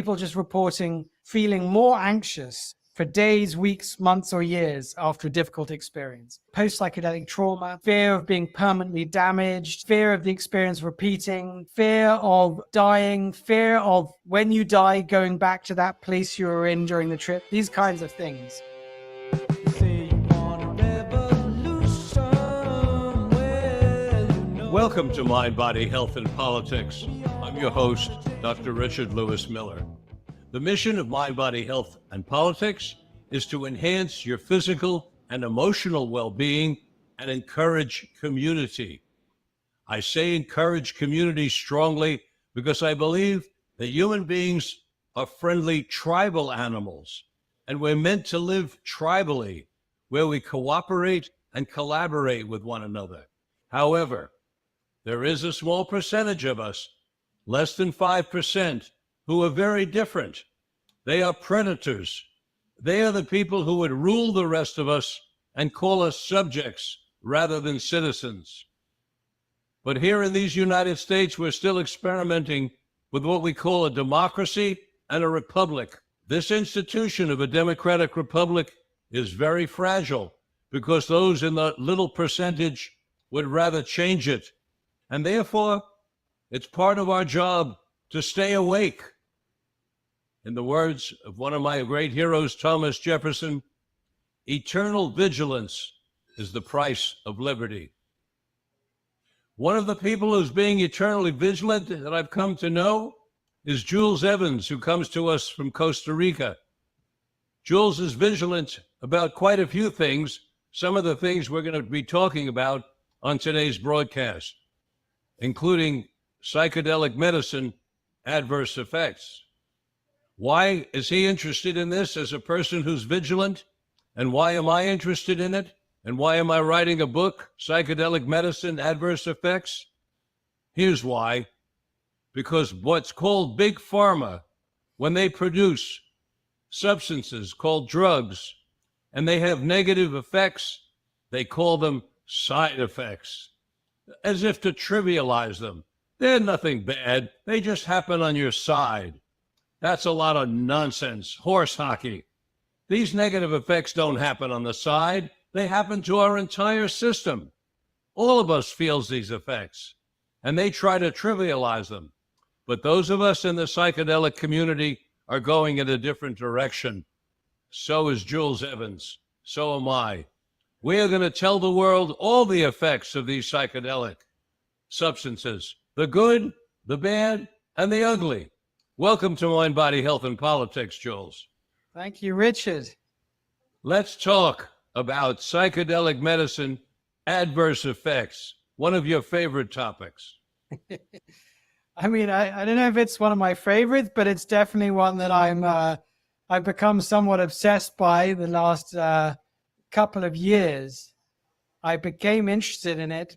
People just reporting feeling more anxious for days, weeks, months, or years after a difficult experience. Post-psychedelic trauma, fear of being permanently damaged, fear of the experience repeating, fear of dying, fear of when you die, going back to that place you were in during the trip, these kinds of things. Welcome to Mind, Body, Health, and Politics. I'm your host, Dr. Richard Lewis Miller. The mission of Mind, Body, Health, and Politics is to enhance your physical and emotional well-being and encourage community. I say encourage community strongly because I believe that human beings are friendly tribal animals, and we're meant to live tribally, where we cooperate and collaborate with one another. However, there is a small percentage of us, less than 5%, who are very different. They are predators. They are the people who would rule the rest of us and call us subjects rather than citizens. But here in these United States, we're still experimenting with what we call a democracy and a republic. This institution of a democratic republic is very fragile because those in the little percentage would rather change it. And therefore, it's part of our job to stay awake. In the words of one of my great heroes, Thomas Jefferson, eternal vigilance is the price of liberty. One of the people who's being eternally vigilant that I've come to know is Jules Evans, who comes to us from Costa Rica. Jules is vigilant about quite a few things, some of the things we're going to be talking about on today's broadcast, including psychedelic medicine adverse effects. Why is he interested in this as a person who's vigilant? And why am I interested in it? And why am I writing a book, Psychedelic Medicine Adverse Effects? Here's why. Because what's called big pharma, when they produce substances called drugs, and they have negative effects, they call them side effects, as if to trivialize them. They're nothing bad. They just happen on your side. That's a lot of nonsense, horse hockey. These negative effects don't happen on the side. They happen to our entire system. All of us feels these effects, and they try to trivialize them. But those of us in the psychedelic community are going in a different direction. So is Jules Evans. So am I. We are going to tell the world all the effects of these psychedelic substances, the good, the bad, and the ugly. Welcome to Mind, Body, Health, and Politics, Jules. Thank you, Richard. Let's talk about psychedelic medicine adverse effects, one of your favorite topics. I mean, I don't know if it's one of my favorites, but it's definitely one that I've become somewhat obsessed by the last couple of years. I became interested in it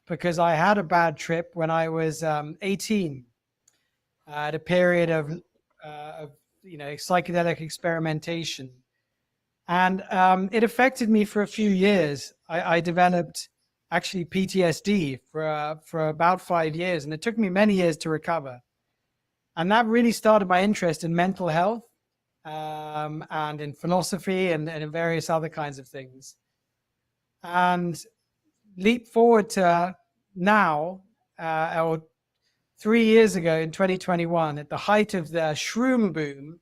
because I had a bad trip when I was 18. At a period of psychedelic experimentation, and it affected me for a few years. I developed actually PTSD for about 5 years, and it took me many years to recover. And that really started my interest in mental health and in philosophy and in various other kinds of things. And leap forward to now, or 3 years ago in 2021, at the height of the shroom boom,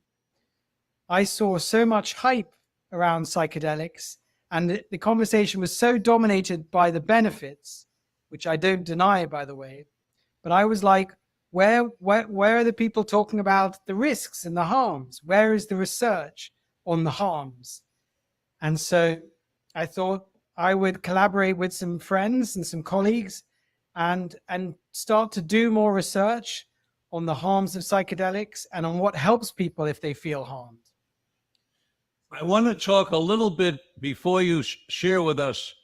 I saw so much hype around psychedelics, and the conversation was so dominated by the benefits, which I don't deny, by the way. But I was like, where are the people talking about the risks and the harms? Where is the research on the harms? And so I thought I would collaborate with some friends and some colleagues and start to do more research on the harms of psychedelics and on what helps people if they feel harmed. I want to talk a little bit, before you share with us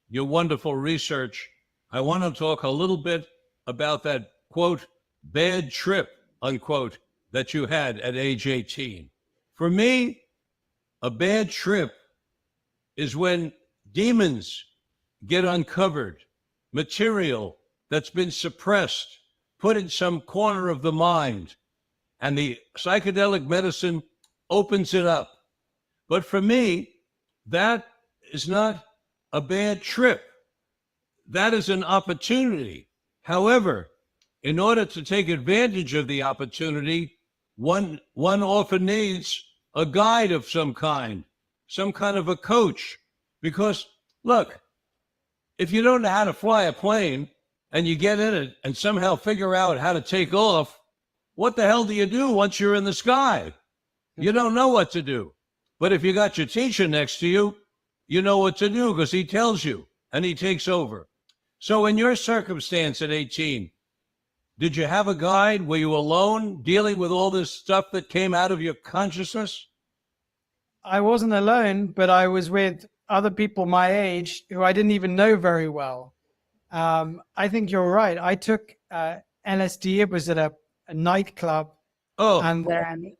your wonderful research, I want to talk a little bit about that, quote, bad trip, unquote, that you had at age 18. For me, a bad trip is when demons get uncovered, material that's been suppressed, put in some corner of the mind, and the psychedelic medicine opens it up. But for me, that is not a bad trip. That is an opportunity. However, in order to take advantage of the opportunity, one often needs a guide of some kind of a coach. Because, look, if you don't know how to fly a plane and you get in it and somehow figure out how to take off, what the hell do you do once you're in the sky? You don't know what to do. But if you got your teacher next to you, you know what to do because he tells you and he takes over. So in your circumstance at 18, did you have a guide? Were you alone dealing with all this stuff that came out of your consciousness? I wasn't alone, but I was with other people my age who I didn't even know very well. I think you're right. I took LSD. It was at a nightclub. Oh, And then,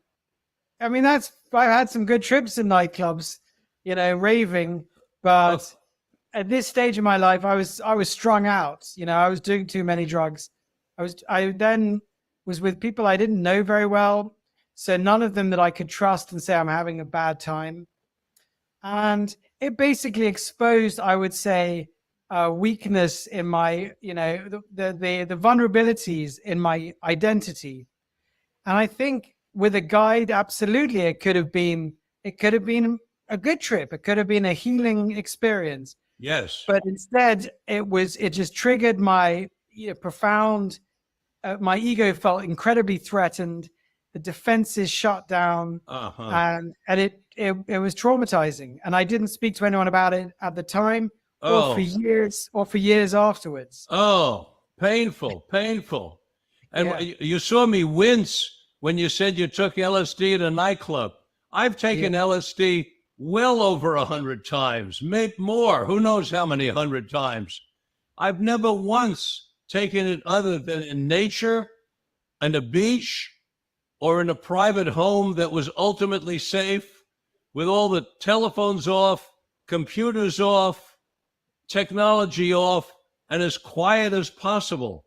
I mean, I had some good trips in nightclubs, raving. But at this stage of my life, I was strung out. I was doing too many drugs. I then was with people I didn't know very well. So none of them that I could trust and say I'm having a bad time. And it basically exposed, I would say, weakness in my, the vulnerabilities in my identity. And I think with a guide, absolutely, it could have been a good trip. It could have been a healing experience. yes. But instead, it just triggered my profound. My ego felt incredibly threatened. The defenses shut down, and it was traumatizing. And I didn't speak to anyone about it at the time, or for years afterwards. Oh, painful. And you saw me wince when you said you took LSD at a nightclub. I've taken LSD well over 100 times, maybe more. Who knows how many 100 times? I've never once taken it other than in nature, on a beach, or in a private home that was ultimately safe, with all the telephones off, computers off, technology off, and as quiet as possible.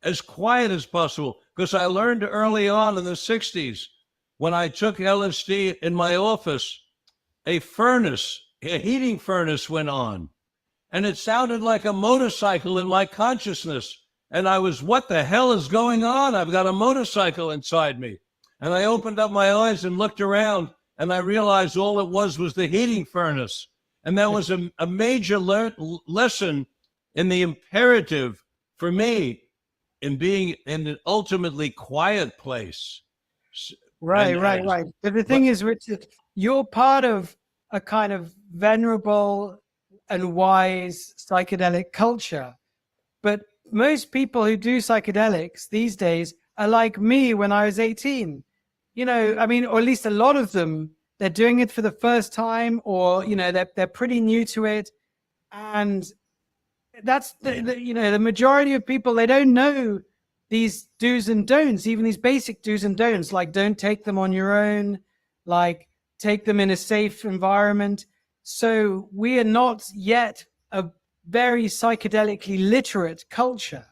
Because I learned early on in the 60s, when I took LSD in my office, a heating furnace went on. And it sounded like a motorcycle in my consciousness. And I was, what the hell is going on? I've got a motorcycle inside me. And I opened up my eyes and looked around, and I realized all it was the heating furnace. And that was a major lesson in the imperative for me in being in an ultimately quiet place. Right. But the thing is, Richard, you're part of a kind of venerable and wise psychedelic culture. But most people who do psychedelics these days are like me when I was 18. Or at least a lot of them, they're doing it for the first time, or, they're pretty new to it. And that's the majority of people, they don't know these do's and don'ts, even these basic do's and don'ts, like don't take them on your own, like take them in a safe environment. So we are not yet a very psychedelically literate culture.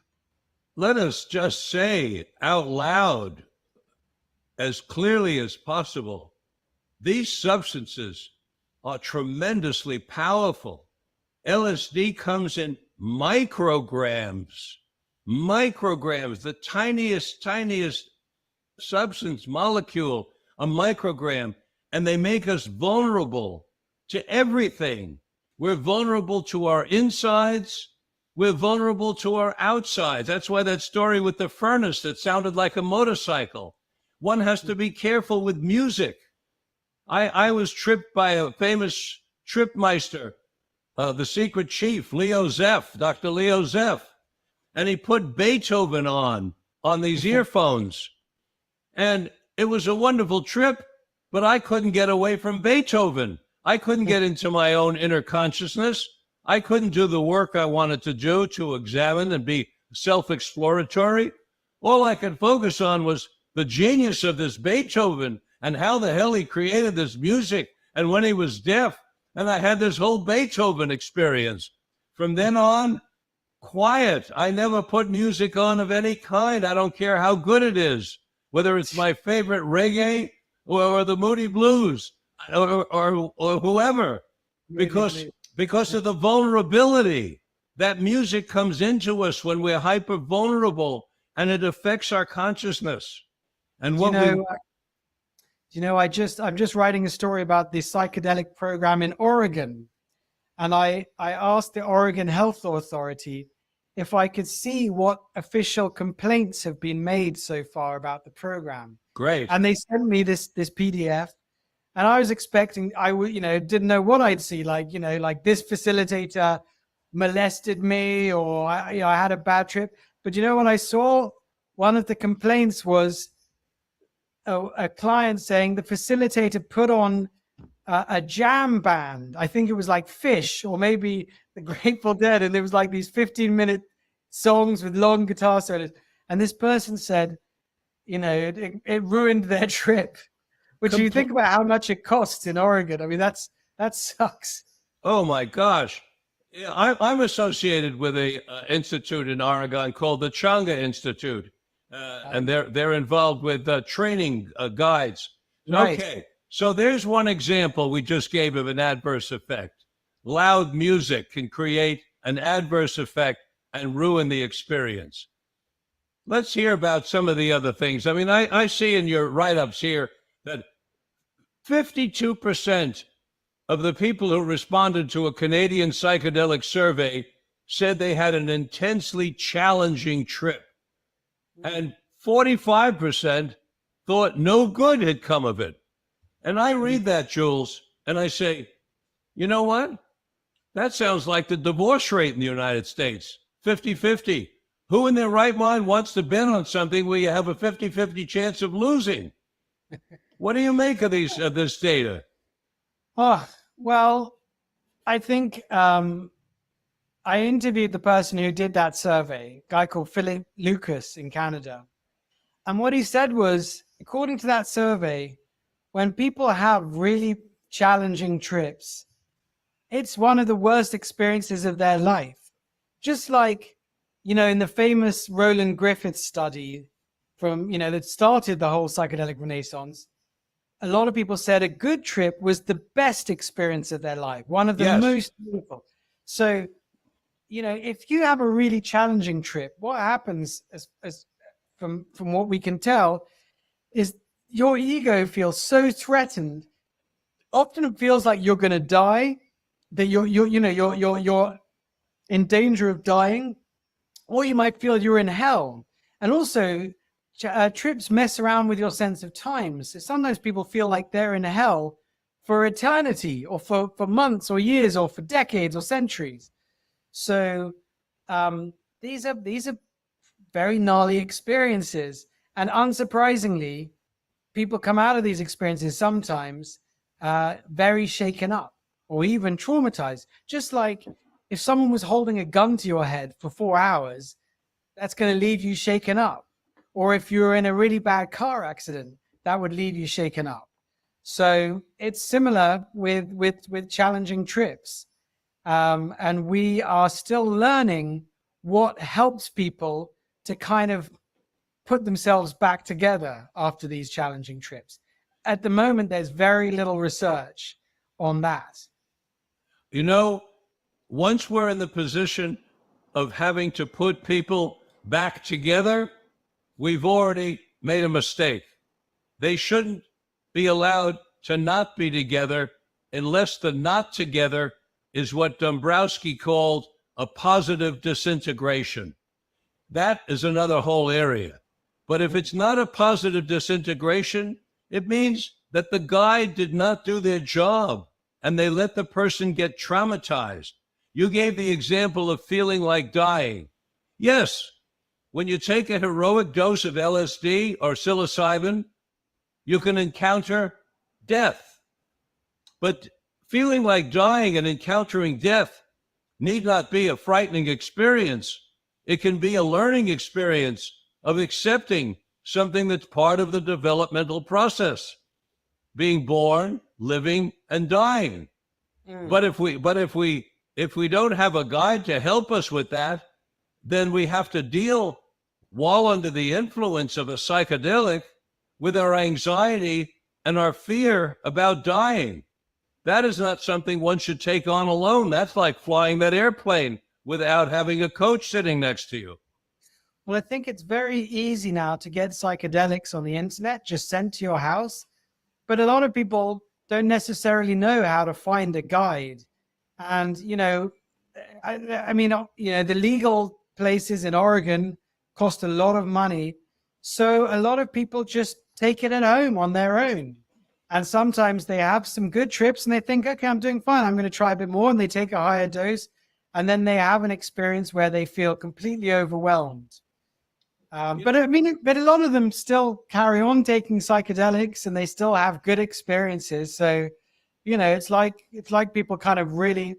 Let us just say out loud, as clearly as possible, these substances are tremendously powerful. LSD comes in micrograms, the tiniest substance molecule, a microgram, and they make us vulnerable to everything. We're vulnerable to our insides. We're vulnerable to our outsides. That's why that story with the furnace that sounded like a motorcycle. One has to be careful with music. I was tripped by a famous tripmeister, the secret chief, Dr. Leo Zeff. And he put Beethoven on these earphones. And it was a wonderful trip, but I couldn't get away from Beethoven. I couldn't get into my own inner consciousness. I couldn't do the work I wanted to do to examine and be self-exploratory. All I could focus on was the genius of this Beethoven and how the hell he created this music and when he was deaf. And I had this whole Beethoven experience. From then on, quiet. I never put music on of any kind. I don't care how good it is. whether it's my favorite reggae or the Moody Blues or whoever, because of the vulnerability. That music comes into us when we're hyper vulnerable, and it affects our consciousness. And what I'm just writing a story about the psychedelic program in Oregon, and I asked the Oregon Health Authority if I could see what official complaints have been made so far about the program. Great. And they sent me this PDF, and I was expecting didn't know what I'd see, like this facilitator molested me, or I had a bad trip. But what I saw, one of the complaints was a client saying the facilitator put on a jam band. I think it was like Fish or maybe the Grateful Dead, and there was like these 15-minute songs with long guitar solos. And this person said, it ruined their trip. Which you think about how much it costs in Oregon. I mean, that sucks. Oh my gosh. Yeah, I'm associated with a institute in Oregon called the Changa Institute, and they're involved with training guides. Right. Okay, so there's one example we just gave of an adverse effect. Loud music can create an adverse effect and ruin the experience. Let's hear about some of the other things. I mean, I see in your write-ups here that 52% of the people who responded to a Canadian psychedelic survey said they had an intensely challenging trip. And 45% thought no good had come of it. And I read that, Jules, and I say, you know what? That sounds like the divorce rate in the United States, 50-50. Who in their right mind wants to bet on something where you have a 50-50 chance of losing? What do you make of this data? Oh, well, I think I interviewed the person who did that survey, a guy called Philip Lucas in Canada. And what he said was, according to that survey, when people have really challenging trips, it's one of the worst experiences of their life. Just like, in the famous Roland Griffith study from, that started the whole psychedelic renaissance, a lot of people said a good trip was the best experience of their life, one of the most beautiful. So, if you have a really challenging trip, what happens, as from what we can tell, is your ego feels so threatened. Often it feels like you're going to die, that you're in danger of dying, or you might feel you're in hell. And also, trips mess around with your sense of time. So sometimes people feel like they're in hell for eternity, or for months or years, or for decades or centuries. So these are very gnarly experiences. And unsurprisingly, people come out of these experiences sometimes very shaken up or even traumatized. Just like if someone was holding a gun to your head for 4 hours, that's going to leave you shaken up. Or if you're in a really bad car accident, that would leave you shaken up. So it's similar with challenging trips. And we are still learning what helps people to kind of put themselves back together after these challenging trips. At the moment, there's very little research on that. Once we're in the position of having to put people back together, we've already made a mistake. They shouldn't be allowed to not be together unless the not together is what Dombrowski called a positive disintegration. That is another whole area. But if it's not a positive disintegration, it means that the guide did not do their job and they let the person get traumatized. You gave the example of feeling like dying. Yes, when you take a heroic dose of LSD or psilocybin, you can encounter death. But feeling like dying and encountering death need not be a frightening experience. It can be a learning experience of accepting something that's part of the developmental process, being born, living, and dying. But if we don't have a guide to help us with that, then we have to deal, while under the influence of a psychedelic, with our anxiety and our fear about dying. That is not something one should take on alone. That's like flying that airplane without having a coach sitting next to you. Well, I think it's very easy now to get psychedelics on the internet, just sent to your house. But a lot of people don't necessarily know how to find a guide. And, I mean, the legal places in Oregon cost a lot of money. So a lot of people just take it at home on their own. And sometimes they have some good trips and they think, okay, I'm doing fine. I'm going to try a bit more. And they take a higher dose. And then they have an experience where they feel completely overwhelmed. But a lot of them still carry on taking psychedelics and they still have good experiences. So, it's like people kind of really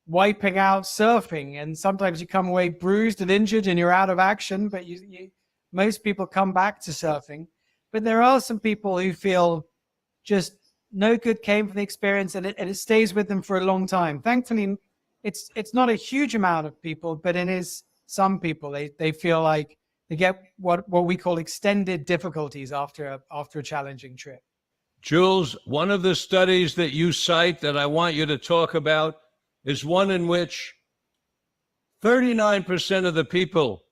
wiping out surfing, and sometimes you come away bruised and injured and you're out of action, but most people come back to surfing. But there are some people who feel just no good came from the experience, and it stays with them for a long time. Thankfully, it's not a huge amount of people, but it is some people. They feel like they get what we call extended difficulties after a challenging trip. Jules, one of the studies that you cite that I want you to talk about is one in which 39% of the people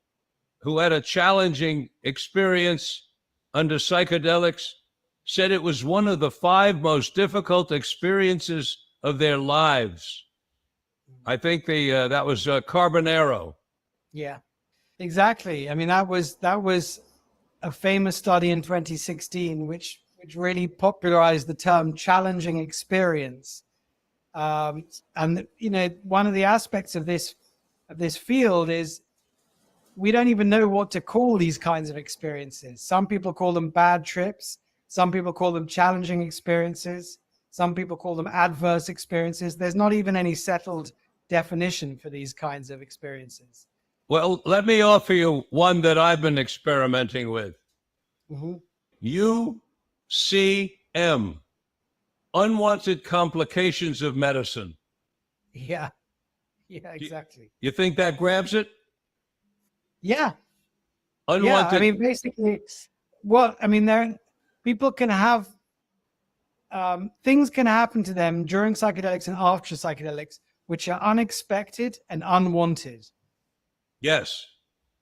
who had a challenging experience under psychedelics said it was one of the 5 most difficult experiences of their lives. I think that was Carbonaro. Yeah, exactly. I mean, that was a famous study in 2016, which really popularized the term challenging experience. And one of the aspects of this field is we don't even know what to call these kinds of experiences. Some people call them bad trips. Some people call them challenging experiences. Some people call them adverse experiences. There's not even any settled definition for these kinds of experiences. Well, let me offer you one that I've been experimenting with. Mm-hmm. UCM, unwanted complications of medicine. Yeah, exactly. You think that grabs it? Yeah. Unwanted. Yeah, I mean, basically, people can have things can happen to them during psychedelics and after psychedelics, which are unexpected and unwanted. Yes,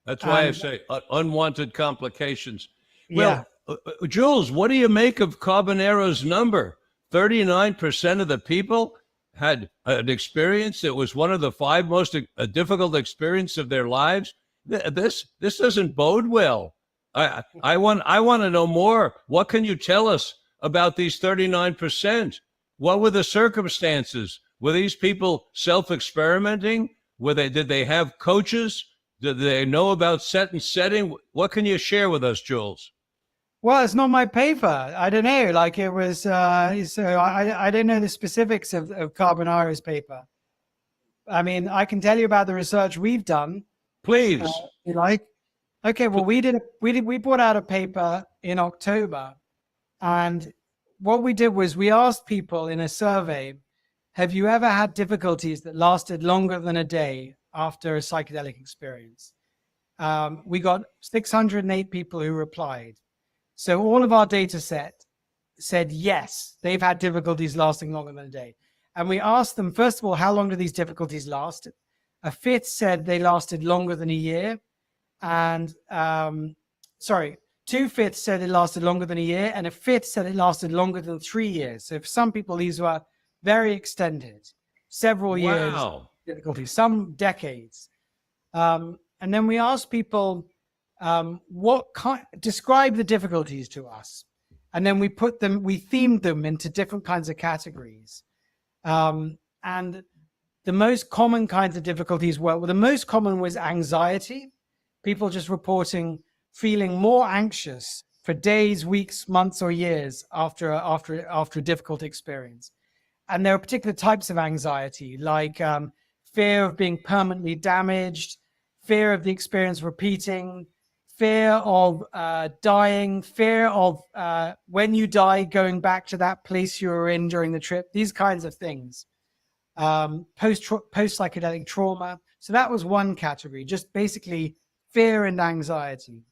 that's why I say unwanted complications. Yeah. Well, Jules, what do you make of Carbonaro's number? 39% of the people had an experience that was one of the 5 most difficult experiences of their lives. This doesn't bode well. I want to know more. What can you tell us about these 39%? What were the circumstances? Were these people self-experimenting? Did they have coaches? Did they know about set and setting? What can you share with us, Jules? Well, it's not my paper. I don't know. Like it was, so I don't know the specifics of Carbonaro's paper. I mean, I can tell you about the research we've done. Please. You like? Okay. Well, we put out a paper in October, and what we did was we asked people in a survey, have you ever had difficulties that lasted longer than a day after a psychedelic experience? We got 608 people who replied. So all of our data set said, yes, they've had difficulties lasting longer than a day. And we asked them, first of all, how long do these difficulties last? A fifth said they lasted longer than a year. And 2/5 said it lasted longer than a year. And a fifth said it lasted longer than 3 years. So for some people, these were very extended, several years difficulties, some decades. And then we asked people, describe the difficulties to us. And then we themed them into different kinds of categories. And the most common kinds of difficulties the most common was anxiety. People just reporting feeling more anxious for days, weeks, months, or years after a difficult experience. And there are particular types of anxiety, like fear of being permanently damaged, fear of the experience repeating, fear of dying, fear of when you die, going back to that place you were in during the trip, these kinds of things. Post-psychedelic trauma. So that was one category, just basically fear and anxiety.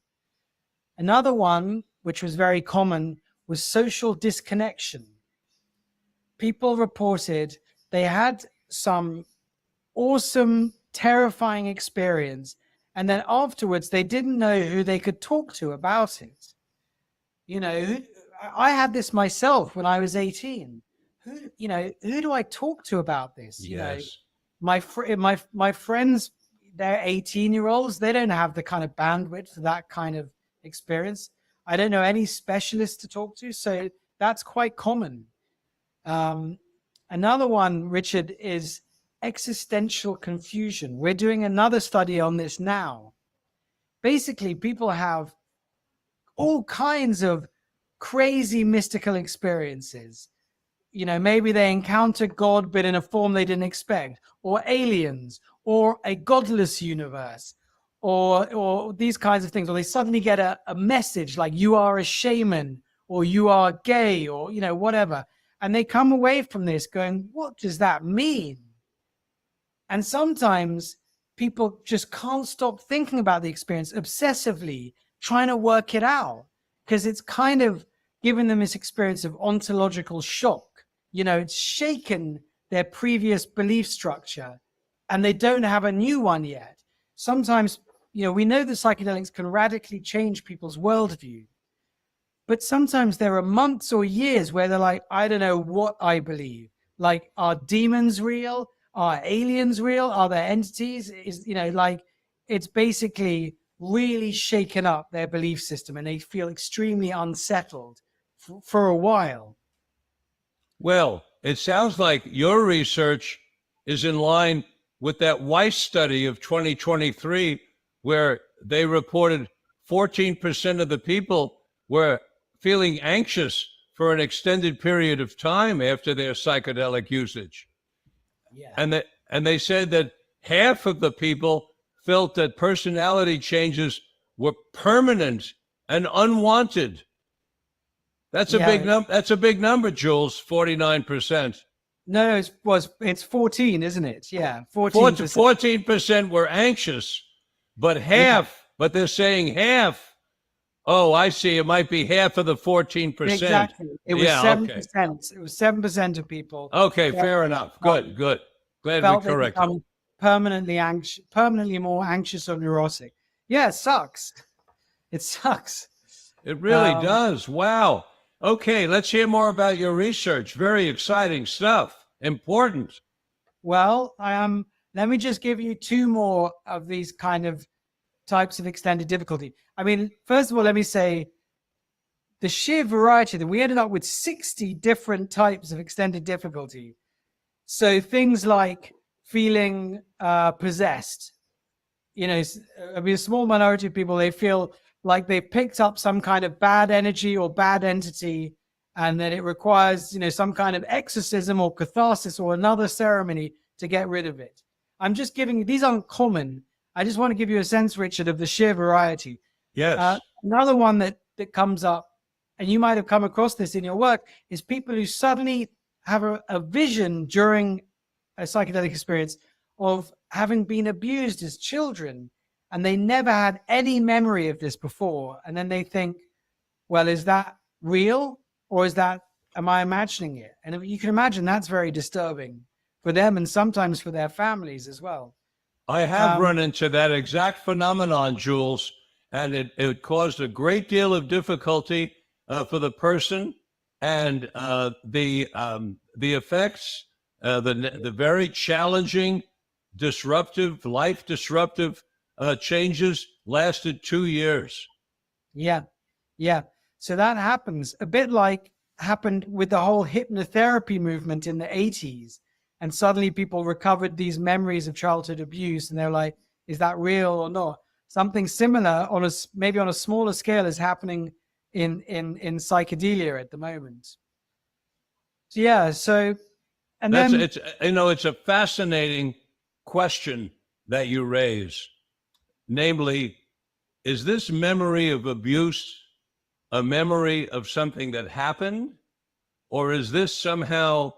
Another one which was very common, was social disconnection. People reported they had some awesome, terrifying experience, and then afterwards they didn't know who they could talk to about it. You know, I had this myself when I was 18. Who do I talk to about this? You know, Yes. my friends, they're 18-year-olds. They don't have the kind of bandwidth for that kind of experience. I don't know any specialists to talk to, so that's quite common. Another one, Richard, is existential confusion. We're doing another study on this now. Basically, people have all kinds of crazy mystical experiences. You know, maybe they encountered God, but in a form they didn't expect, or aliens, or a godless universe, or these kinds of things. Or they suddenly get a message like you are a shaman, or you are gay, or, you know, whatever. And they come away from this going, what does that mean? And sometimes people just can't stop thinking about the experience obsessively, trying to work it out, because it's kind of giving them this experience of ontological shock. You know, it's shaken their previous belief structure and they don't have a new one yet. Sometimes, you know, we know that psychedelics can radically change people's worldview, but sometimes there are months or years where they're like, I don't know what I believe. Like, are demons real? Are aliens real? Are there entities? Is, you know, like, it's basically really shaken up their belief system and they feel extremely unsettled for a while. Well, it sounds like your research is in line with that Weiss study of 2023, where they reported 14% of the people were feeling anxious for an extended period of time after their psychedelic usage. Yeah. And they said that half of the people felt that personality changes were permanent and unwanted. That's a big number. That's a big number, Jules. 49%. No, it's 14, isn't it? Yeah, 14%. 14% were anxious, but half. But they're saying half. Oh, I see. It might be half of the 14%. Exactly. It was 7%. Okay. It was 7% of people. Okay, fair enough. Good. Glad we corrected. Permanently more anxious or neurotic. Yeah, it sucks. It sucks. It really does. Wow. Okay, let's hear more about your research. Very exciting stuff. Important. Well, let me just give you two more of these kind of types of extended difficulty. I mean, first of all, let me say the sheer variety that we ended up with 60 different types of extended difficulty. So things like feeling possessed. You know, I mean, a small minority of people, they feel like they picked up some kind of bad energy or bad entity, and that it requires, you know, some kind of exorcism or catharsis or another ceremony to get rid of it. I'm just giving, these aren't common. I just want to give you a sense, Richard, of the sheer variety. Yes. Another one that comes up, and you might have come across this in your work, is people who suddenly have a vision during a psychedelic experience of having been abused as children, and they never had any memory of this before. And then they think, well, is that real, or am I imagining it? And you can imagine that's very disturbing for them and sometimes for their families as well. I have run into that exact phenomenon, Jules, and it caused a great deal of difficulty for the person, and the effects, the very challenging, life disruptive changes lasted 2 years. Yeah. So that happens a bit like happened with the whole hypnotherapy movement in the 80s. And suddenly people recovered these memories of childhood abuse, and they're like, is that real or not? Something similar maybe on a smaller scale is happening in psychedelia at the moment. So yeah, it's a fascinating question that you raise. Namely, is this memory of abuse a memory of something that happened, or is this somehow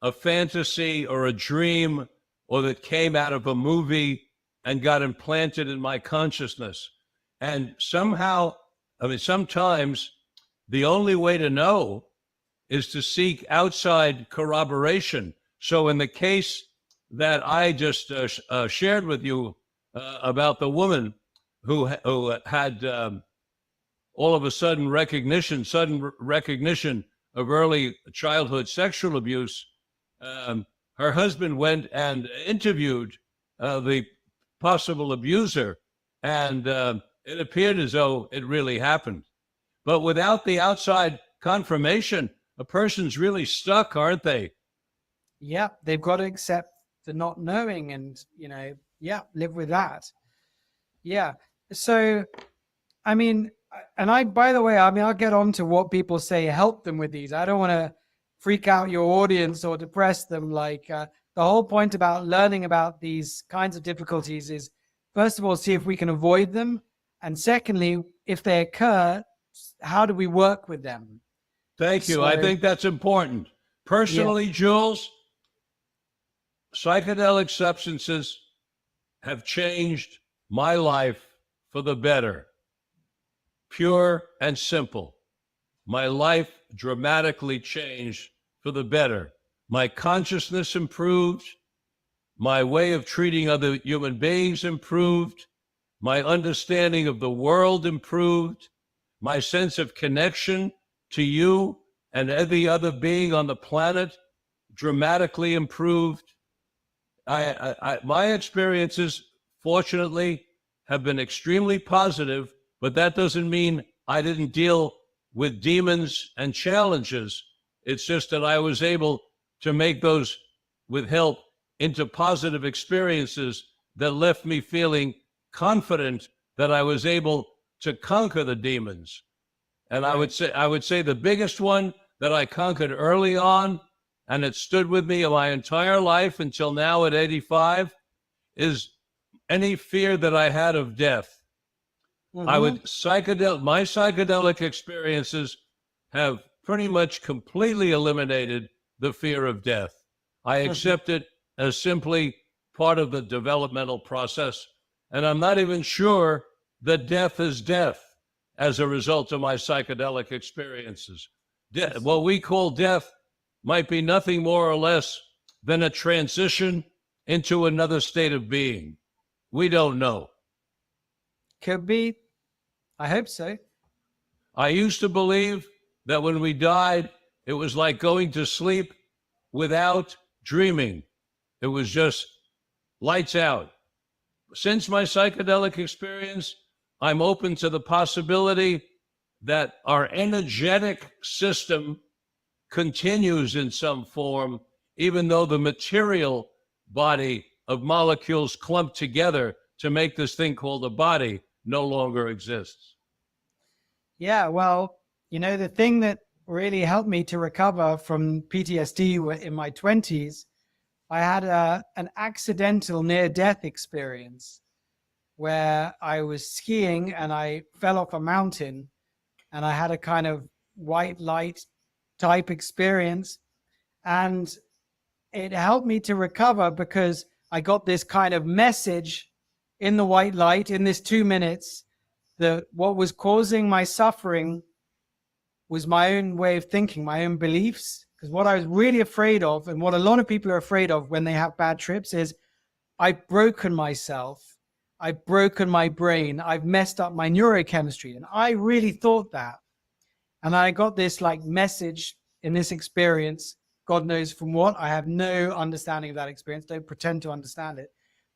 a fantasy or a dream, or that came out of a movie and got implanted in my consciousness? And somehow, I mean, sometimes the only way to know is to seek outside corroboration. So in the case that I just shared with you about the woman who had all of a sudden sudden recognition of early childhood sexual abuse, her husband went and interviewed the possible abuser, and it appeared as though it really happened. But without the outside confirmation, a person's really stuck, aren't they? Yeah, they've got to accept the not knowing and, live with that. Yeah. So, I mean, and by the way, I'll get on to what people say help them with these. I don't want to freak out your audience or depress them. Like the whole point about learning about these kinds of difficulties is, first of all, see if we can avoid them. And secondly, if they occur, how do we work with them? Thank you. I think that's important. Personally, yeah. Jules, psychedelic substances have changed my life for the better. Pure and simple. My life dramatically changed for the better. My consciousness improved. My way of treating other human beings improved. My understanding of the world improved. My sense of connection to you and every other being on the planet dramatically improved. My experiences, fortunately, have been extremely positive, but that doesn't mean I didn't deal with demons and challenges. It's just that I was able to make those, with help, into positive experiences that left me feeling confident that I was able to conquer the demons. And I would say the biggest one that I conquered early on, and it stood with me my entire life until now at 85, is any fear that I had of death. Mm-hmm. My psychedelic experiences have pretty much completely eliminated the fear of death. I accept it as simply part of the developmental process. And I'm not even sure that death is death as a result of my psychedelic experiences. What we call death might be nothing more or less than a transition into another state of being. We don't know. Could be. I hope so. I used to believe that when we died, it was like going to sleep without dreaming. It was just lights out. Since my psychedelic experience, I'm open to the possibility that our energetic system continues in some form, even though the material body of molecules clumped together to make this thing called a body no longer exists. Yeah, well, the thing that really helped me to recover from PTSD in my 20s, I had an accidental near-death experience where I was skiing and I fell off a mountain and I had a kind of white light type experience. And it helped me to recover because I got this kind of message in the white light in this 2 minutes that what was causing my suffering was my own way of thinking, my own beliefs. Because what I was really afraid of, and what a lot of people are afraid of when they have bad trips, is I've broken myself. I've broken my brain. I've messed up my neurochemistry. And I really thought that. And I got this message in this experience, God knows from what. I have no understanding of that experience. Don't pretend to understand it.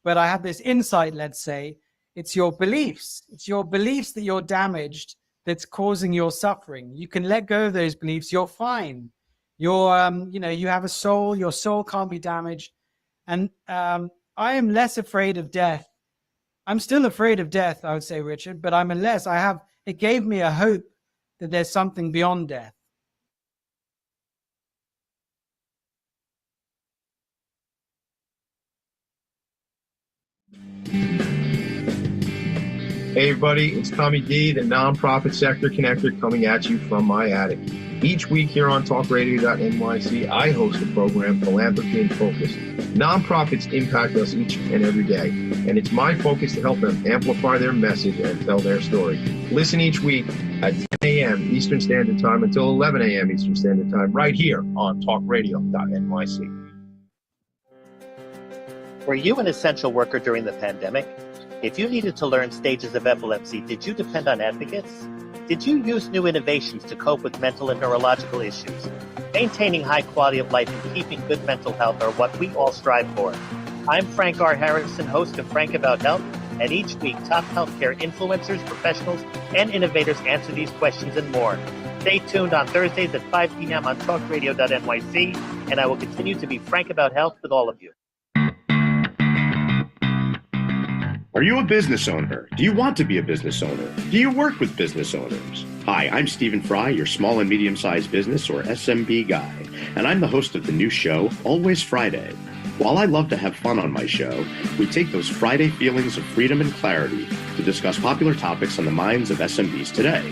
But I had this insight, let's say. It's your beliefs. It's your beliefs that you're damaged that's causing your suffering. You can let go of those beliefs. You're fine. You're, you have a soul. Your soul can't be damaged. And I am less afraid of death. I'm still afraid of death, I would say, Richard, but it gave me a hope that there's something beyond death. Hey everybody, it's Tommy D, the nonprofit sector connector, coming at you from my attic. Each week here on talkradio.nyc, I host a program, Philanthropy in Focus. Nonprofits impact us each and every day, and it's my focus to help them amplify their message and tell their story. Listen each week at 10 a.m. Eastern Standard Time until 11 a.m. Eastern Standard Time, right here on talkradio.nyc. Were you an essential worker during the pandemic? If you needed to learn stages of epilepsy, did you depend on advocates? Did you use new innovations to cope with mental and neurological issues? Maintaining high quality of life and keeping good mental health are what we all strive for. I'm Frank R. Harrison, host of Frank About Health, and each week top healthcare influencers, professionals, and innovators answer these questions and more. Stay tuned on Thursdays at 5 p.m. on talkradio.nyc, and I will continue to be frank about health with all of you. Are you a business owner? Do you want to be a business owner? Do you work with business owners? Hi, I'm Stephen Fry, your small and medium-sized business, or SMB guy, and I'm the host of the new show, Always Friday. While I love to have fun on my show, we take those Friday feelings of freedom and clarity to discuss popular topics on the minds of SMBs today.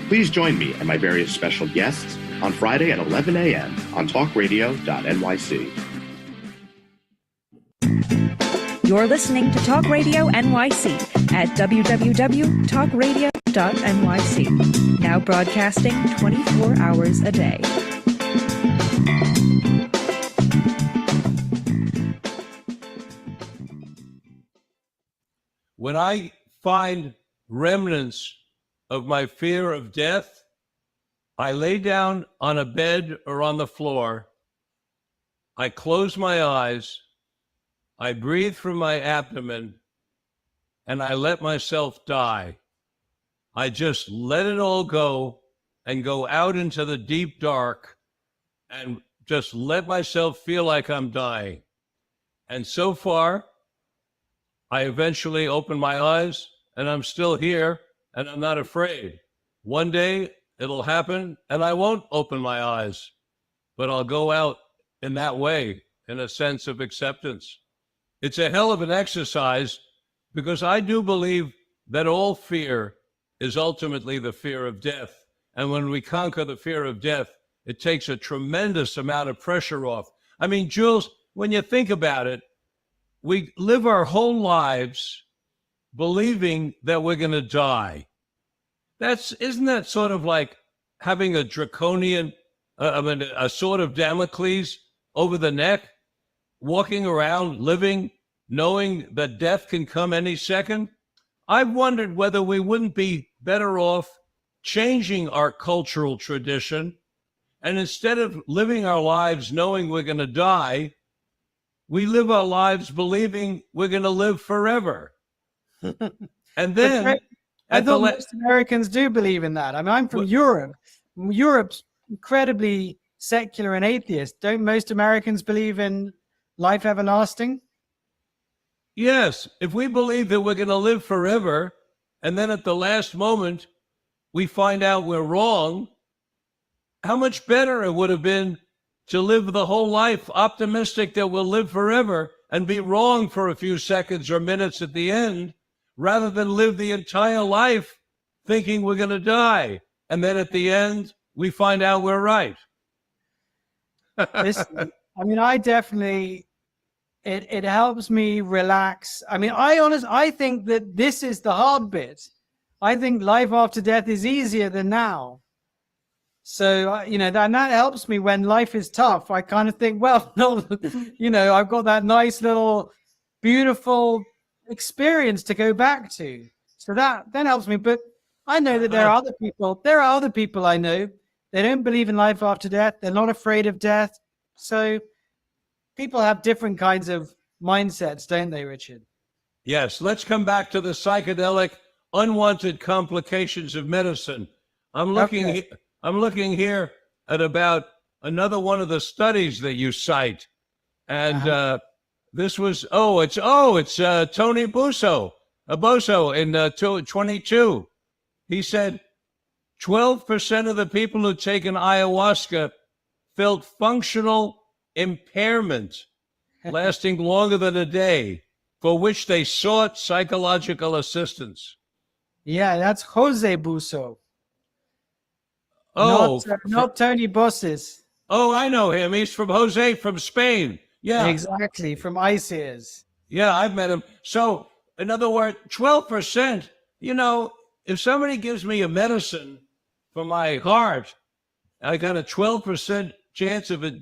Please join me and my various special guests on Friday at 11 a.m. on talkradio.nyc. You're listening to Talk Radio NYC at www.talkradio.nyc. Now broadcasting 24 hours a day. When I find remnants of my fear of death, I lay down on a bed or on the floor. I close my eyes. I breathe through my abdomen, and I let myself die. I just let it all go and go out into the deep dark and just let myself feel like I'm dying. And so far, I eventually open my eyes, and I'm still here, and I'm not afraid. One day, it'll happen, and I won't open my eyes, but I'll go out in that way, in a sense of acceptance. It's a hell of an exercise because I do believe that all fear is ultimately the fear of death. And when we conquer the fear of death, it takes a tremendous amount of pressure off. I mean, Jules, when you think about it, we live our whole lives believing that we're going to die. Isn't that sort of like having a draconian, a sword of Damocles over the neck? Walking around, living, knowing that death can come any second? I've wondered whether we wouldn't be better off changing our cultural tradition, and instead of living our lives knowing we're going to die, we live our lives believing we're going to live forever. And then... I thought most Americans do believe in that. I mean, I'm from Europe. Europe's incredibly secular and atheist. Don't most Americans believe in life everlasting? Yes, if we believe that we're going to live forever, and then at the last moment we find out we're wrong, how much better it would have been to live the whole life optimistic that we'll live forever and be wrong for a few seconds or minutes at the end, rather than live the entire life thinking we're going to die, and then at the end we find out we're right. Listen, I mean, I definitely, it helps me relax. I mean, I think that this is the hard bit. I think life after death is easier than now. So, that helps me when life is tough. I kind of think, well, no, I've got that nice little beautiful experience to go back to. So that helps me. But I know that there are other people I know. They don't believe in life after death. They're not afraid of death. So people have different kinds of mindsets, don't they, Richard? Yes. Let's come back to the psychedelic unwanted complications of medicine. I'm looking here at about another one of the studies that you cite. And this was, it's Tony Bosso in 22. He said 12% of the people who taken ayahuasca felt functional impairment lasting longer than a day, for which they sought psychological assistance. Yeah, that's Jose Busso. Oh, not Tony Bosses. Oh, I know him. He's from Jose from Spain. Yeah, exactly. From ICES. Yeah, I've met him. So, in other words, 12%, if somebody gives me a medicine for my heart, I got a 12% chance of it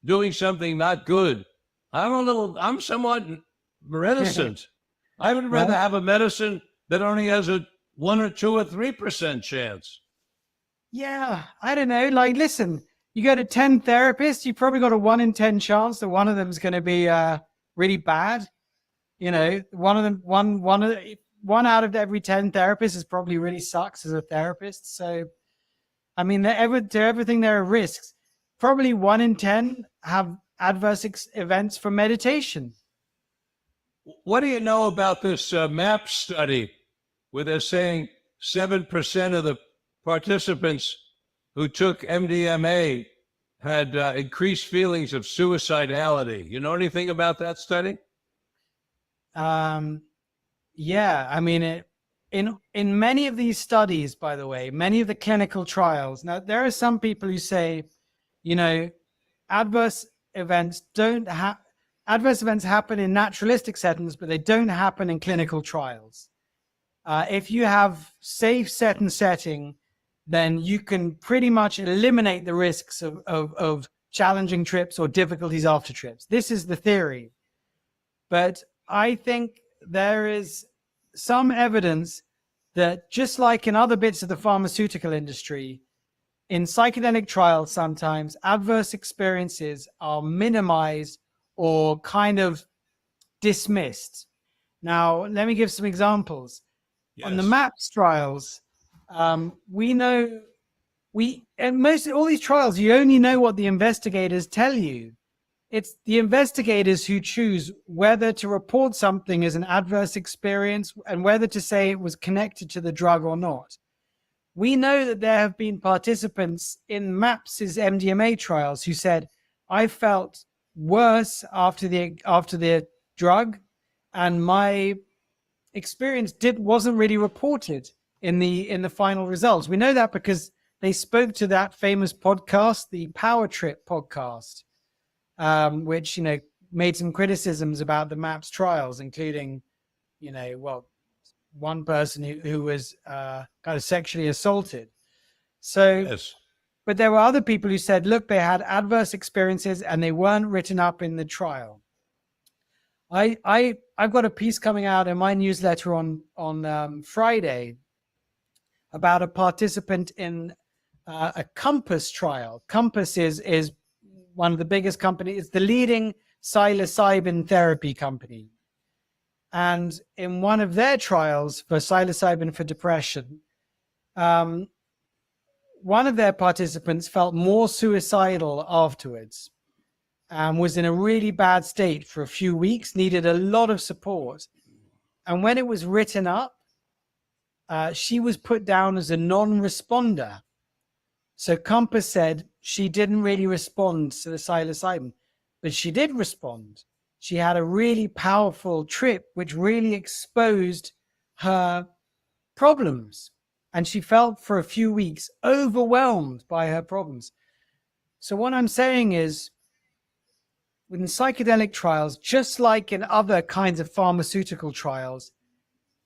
doing something not good. I'm somewhat reticent. I would rather Well, have a medicine that only has a 1 or 2 or 3% chance. yeah, I don't know. Like, listen, you go to 10 therapists, you probably got a 1 in 10 chance that one of them is going to be really bad. You know, one out of every 10 therapists is probably really sucks as a therapist. So, I mean, to everything there are risks. Probably 1 in 10 have adverse events from meditation. What do you know about this MAP study where they're saying 7% of the participants who took MDMA had increased feelings of suicidality? You know anything about that study? Yeah, I mean, in many of these studies, by the way, many of the clinical trials. Now, there are some people who say, you know, adverse events happen in naturalistic settings, but they don't happen in clinical trials. If you have safe set and setting, then you can pretty much eliminate the risks of challenging trips or difficulties after trips. This is the theory. But I think there is some evidence that, just like in other bits of the pharmaceutical industry, in psychedelic trials, sometimes adverse experiences are minimized or kind of dismissed. Now, let me give some examples. Yes. On the MAPS trials, we know and most all these trials, you only know what the investigators tell you. It's the investigators who choose whether to report something as an adverse experience and whether to say it was connected to the drug or not. We know that there have been participants in MAPS's MDMA trials who said, I felt worse after the drug, and my experience wasn't really reported in the final results. We know that because they spoke to that famous podcast, the Power Trip podcast, which, you know, made some criticisms about the MAPS trials, including, you know, well, one person who was kind of sexually assaulted. So, Yes. but there were other people who said, look, they had adverse experiences and they weren't written up in the trial. I've got a piece coming out in my newsletter on Friday about a participant in a Compass trial. Compass is one of the biggest companies. It's the leading psilocybin therapy company. And in one of their trials for psilocybin for depression, one of their participants felt more suicidal afterwards and was in a really bad state for a few weeks, needed a lot of support. And when it was written up, she was put down as a non-responder. So Compass said she didn't really respond to the psilocybin, but she did respond. She had a really powerful trip, which really exposed her problems. And she felt for a few weeks overwhelmed by her problems. So what I'm saying is, in psychedelic trials, just like in other kinds of pharmaceutical trials,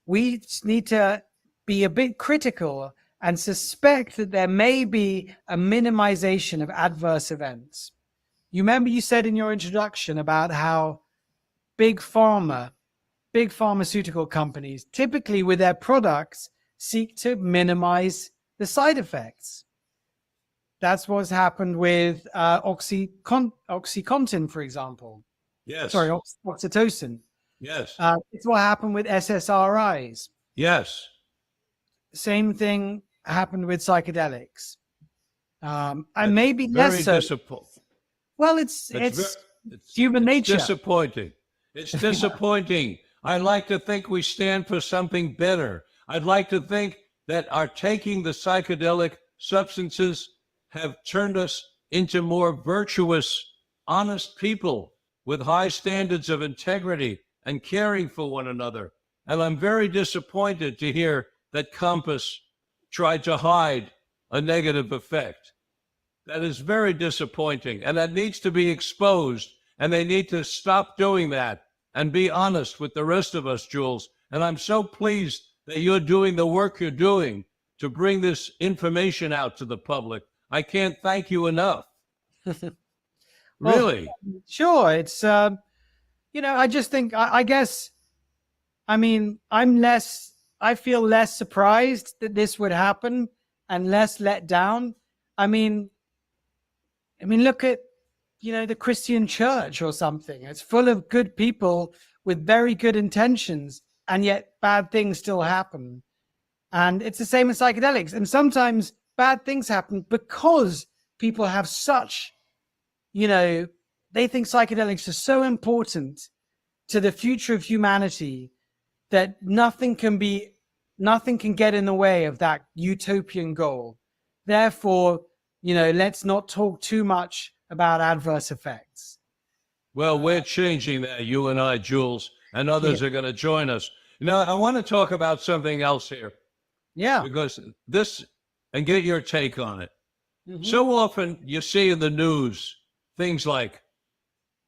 we need to be a bit critical and suspect that there may be a minimization of adverse events. You remember you said in your introduction about how big pharmaceutical companies, typically with their products, seek to minimize the side effects. That's what's happened with OxyContin, for example. Yes. Sorry, oxytocin. Yes. It's what happened with SSRIs. Yes. Same thing happened with psychedelics. And That's maybe very less so. disappointing. Well, it's human nature. Disappointing. It's disappointing. I like to think we stand for something better. I'd like to think that our taking the psychedelic substances have turned us into more virtuous, honest people with high standards of integrity and caring for one another. And I'm very disappointed to hear that Compass tried to hide a negative effect. That is very disappointing, and that needs to be exposed, and they need to stop doing that and be honest with the rest of us, Jules. And I'm so pleased that you're doing the work you're doing, to bring this information out to the public. I can't thank you enough. Really? Sure. It's, I just think, I guess, I mean, I feel less surprised that this would happen and less let down. I mean, look at, the Christian church or something. It's full of good people with very good intentions, and yet bad things still happen. And it's the same with psychedelics. And sometimes bad things happen because people have such, they think psychedelics are so important to the future of humanity that nothing can get in the way of that utopian goal. Therefore, let's not talk too much about adverse effects. Well, we're changing that, you and I, Jules, and others are going to join us. Now, I want to talk about something else here. Yeah. Because and get your take on it. Mm-hmm. So often you see in the news things like,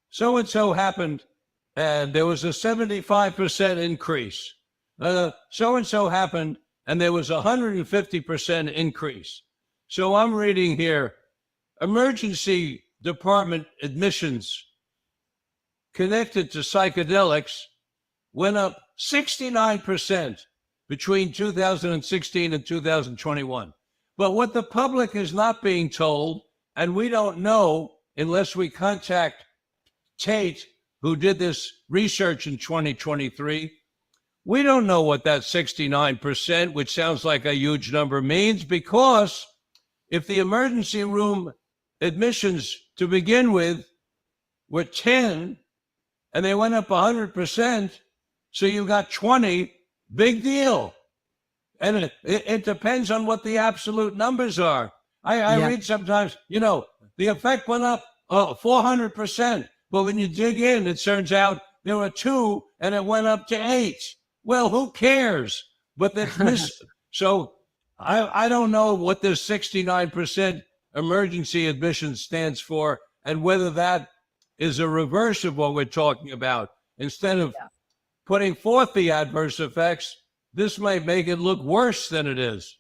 so-and-so happened and there was a 75% increase. So-and-so happened and there was a 150% increase. So I'm reading here, emergency department admissions connected to psychedelics went up 69% between 2016 and 2021. But what the public is not being told, and we don't know unless we contact Tate, who did this research in 2023, we don't know what that 69%, which sounds like a huge number, means, because if the emergency room admissions to begin with were 10 and they went up 100%, so you got 20, big deal. And it depends on what the absolute numbers are. I read sometimes, the effect went up 400%. But when you dig in, it turns out there were 2 and it went up to 8. Well, who cares? But that's so I don't know what this 69% emergency admission stands for, and whether that is a reverse of what we're talking about. Instead of putting forth the adverse effects, this might make it look worse than it is.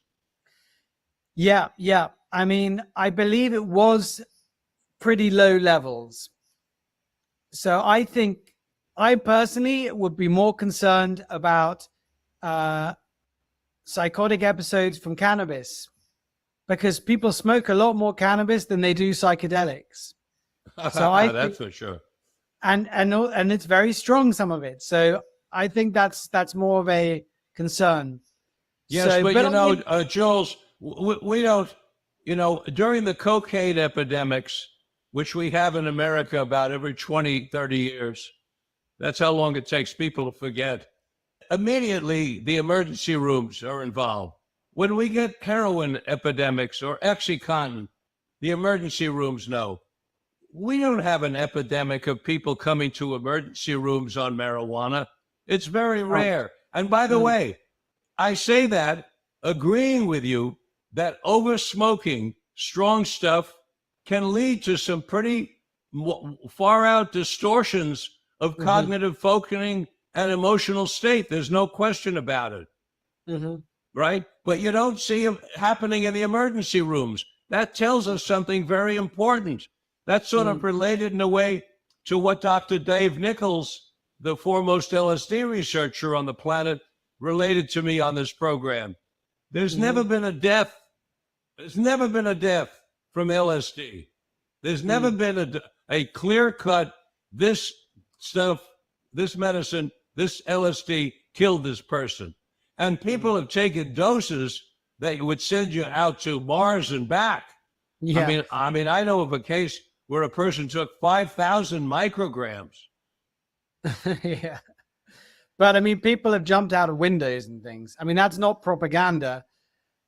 Yeah. I mean, I believe it was pretty low levels. So I think I personally would be more concerned about psychotic episodes from cannabis, because people smoke a lot more cannabis than they do psychedelics. So that's for sure. And it's very strong, some of it. So I think that's more of a concern. Yes, so, but Jules, we don't, during the cocaine epidemics, which we have in America about every 20, 30 years, that's how long it takes people to forget. Immediately, the emergency rooms are involved. When we get heroin epidemics or Oxycontin, the emergency rooms know. We don't have an epidemic of people coming to emergency rooms on marijuana. It's very rare. And by the way, I say that agreeing with you that over smoking strong stuff can lead to some pretty far out distortions of cognitive functioning and emotional state. There's no question about it. Right? But you don't see it happening in the emergency rooms. That tells us something very important. That's sort of related in a way to what Dr. Dave Nichols, the foremost LSD researcher on the planet, related to me on this program. There's never been a death. There's never been a death from LSD. There's never been a clear-cut, this stuff, this medicine, this LSD killed this person. And people have taken doses that would send you out to Mars and back. Yeah. I mean, I know of a case where a person took 5,000 micrograms. Yeah. But I mean, people have jumped out of windows and things. I mean, that's not propaganda.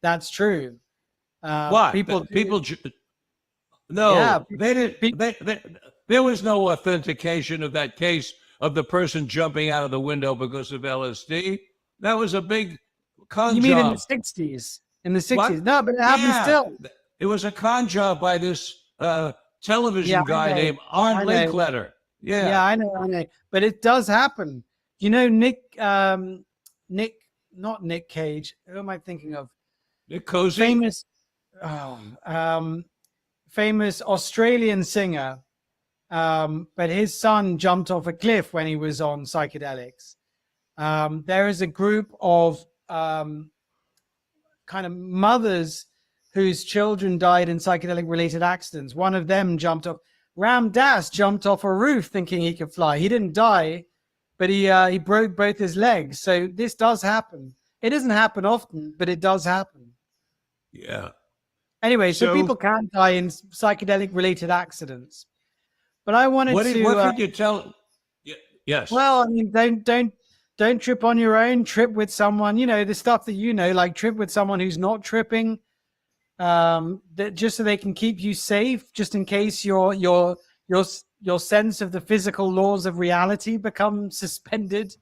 That's true. What? No, Yeah. they didn't. There was no authentication of that case of the person jumping out of the window because of LSD. That was a big con You job. mean in the 60s? In the 60s? What? No, but it happens still. It was a con job by this television guy named Arn Linkletter. Yeah, I know. But it does happen. Nick, not Nick Cage. Who am I thinking of? Nick Cozy? famous, oh, famous Australian singer. But his son jumped off a cliff when he was on psychedelics. There is a group of kind of mothers whose children died in psychedelic related accidents. One of them jumped off. Ram Dass jumped off a roof thinking he could fly. He didn't die, but he broke both his legs. So this does happen. It doesn't happen often, but it does happen. Yeah. Anyway, so So- people can die in psychedelic related accidents. But I wanted What to. could you tell? Yes. Well, I mean, don't trip on your own. Trip with someone. You know, the stuff that you know, like trip with someone who's not tripping. That just so they can keep you safe, just in case your sense of the physical laws of reality become suspended.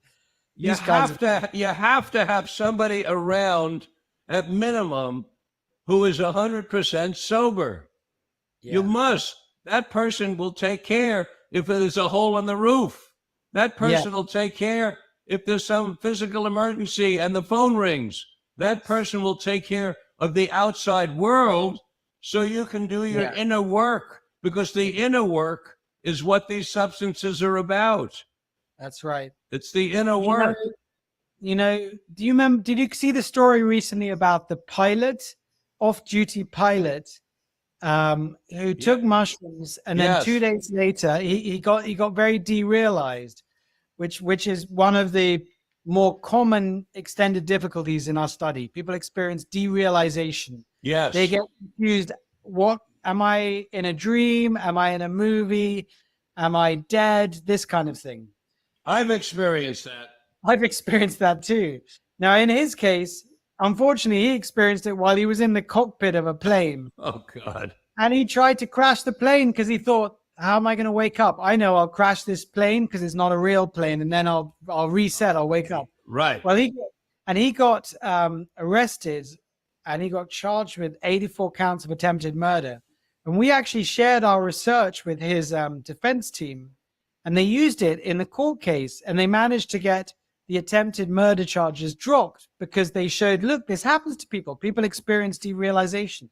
You have to have somebody around at minimum who is 100% sober. You must. That person will take care if there's a hole in the roof. That person will take care if there's some physical emergency and the phone rings. That person will take care of the outside world so you can do your inner work, because the inner work is what these substances are about. That's right. It's the inner work. You know, do you remember? Did you see the story recently about the pilot, off-duty pilot, who took mushrooms and then 2 days later he got very derealized, which is one of the more common extended difficulties in our study. People experience derealization. Yes. They get confused. What am I in a dream? Am I in a movie? Am I dead? This kind of thing. I've experienced that. I've experienced that too. Now, in his case, unfortunately, he experienced it while he was in the cockpit of a plane. Oh, God. And he tried to crash the plane because he thought, how am I going to wake up? I know I'll crash this plane because it's not a real plane, and then I'll reset. I'll wake up. Right. Well, he got arrested, and he got charged with 84 counts of attempted murder. And we actually shared our research with his defense team, and they used it in the court case, and they managed to get the attempted murder charges dropped because they showed, look, this happens to people. People experience derealization.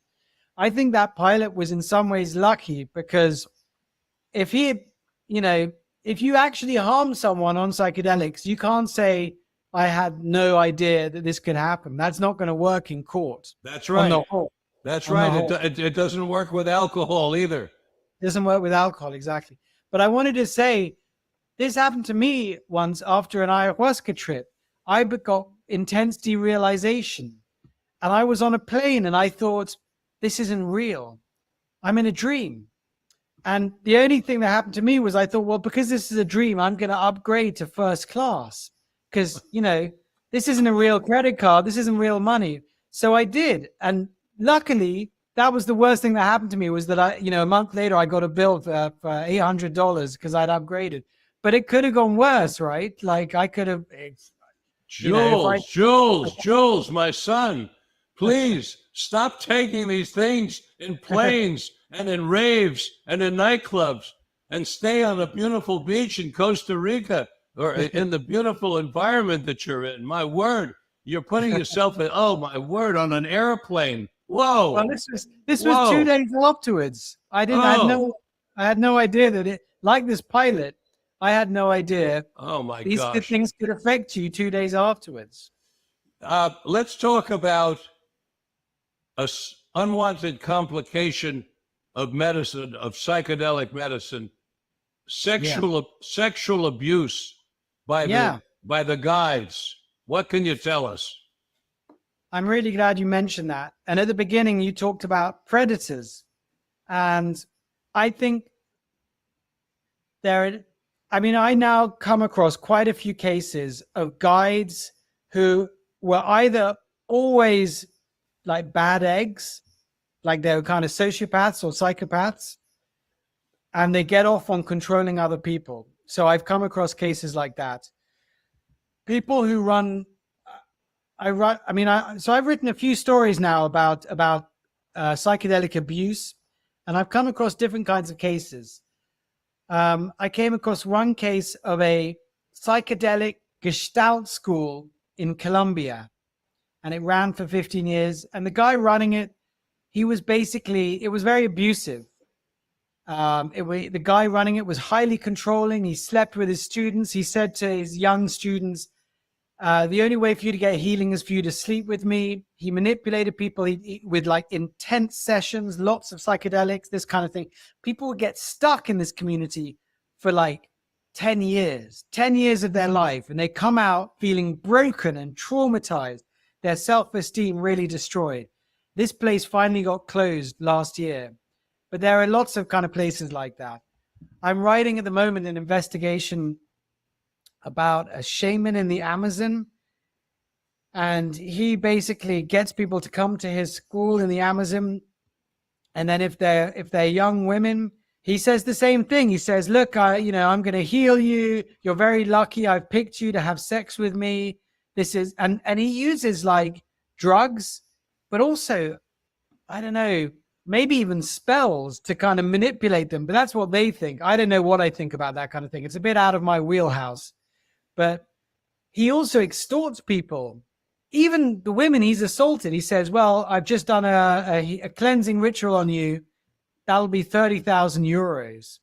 I think that pilot was in some ways lucky, because if if you actually harm someone on psychedelics, you can't say, I had no idea that this could happen. That's not going to work in court. That's right. That's right. It doesn't work with alcohol either. It doesn't work with alcohol, exactly. But I wanted to say, this happened to me once after an ayahuasca trip. I got intense derealization, and I was on a plane, and I thought, this isn't real. I'm in a dream. And the only thing that happened to me was I thought, well, because this is a dream, I'm going to upgrade to first class, because, this isn't a real credit card. This isn't real money. So I did. And luckily, that was the worst thing that happened to me, was that a month later, I got a bill for $800 because I'd upgraded. But it could have gone worse, right? Like I could have. Jules, my son, please stop taking these things in planes and in raves and in nightclubs, and stay on a beautiful beach in Costa Rica or in the beautiful environment that you're in. My word, you're putting yourself in, oh my word, on an airplane. Whoa. Well, this was 2 days afterwards. I had no idea that it, like this pilot, I had no idea. Oh my these gosh. things could affect you 2 days afterwards. Let's talk about an unwanted complication of medicine, of psychedelic medicine, sexual abuse by the guides. What can you tell us? I'm really glad you mentioned that. And at the beginning, you talked about predators. And I think I now come across quite a few cases of guides who were either always like bad eggs, like they were kind of sociopaths or psychopaths, and they get off on controlling other people. So I've come across cases like that. People who so I've written a few stories now about psychedelic abuse, and I've come across different kinds of cases. I came across one case of a psychedelic Gestalt school in Colombia, and it ran for 15 years. And the guy running it, it was very abusive. The guy running it was highly controlling. He slept with his students. He said to his young students, the only way for you to get healing is for you to sleep with me. He manipulated people with like intense sessions, lots of psychedelics, this kind of thing. People would get stuck in this community for like 10 years of their life, and they come out feeling broken and traumatized, their self-esteem really destroyed. This place finally got closed last year, but there are lots of kind of places like that. I'm writing at the moment an investigation about a shaman in the Amazon, and he basically gets people to come to his school in the Amazon, and then if they're young women, he says the same thing. He says, look, I'm going to heal you. You're very lucky. I've picked you to have sex with me. And he uses like drugs, but also, I don't know, maybe even spells to kind of manipulate them. But that's what they think. I don't know what I think about that kind of thing. It's a bit out of my wheelhouse. But he also extorts people. Even the women he's assaulted, he says, well, I've just done a cleansing ritual on you. That'll be 30,000 euros.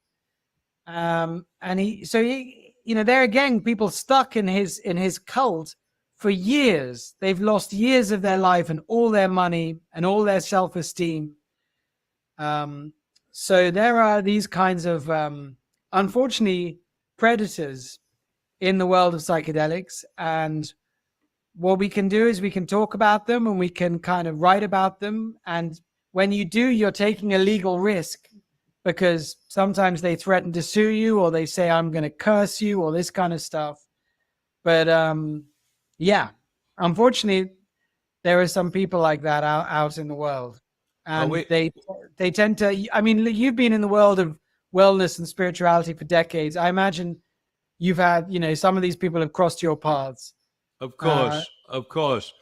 And there again, people stuck in his cult for years. They've lost years of their life and all their money and all their self-esteem. So there are these kinds of, unfortunately, predators in the world of psychedelics. And what we can do is we can talk about them and we can kind of write about them. And when you do, you're taking a legal risk, because sometimes they threaten to sue you, or they say, I'm going to curse you, or this kind of stuff. But yeah, unfortunately, there are some people like that out in the world. And they tend to, I mean, you've been in the world of wellness and spirituality for decades. I imagine you've had, some of these people have crossed your paths. Of course.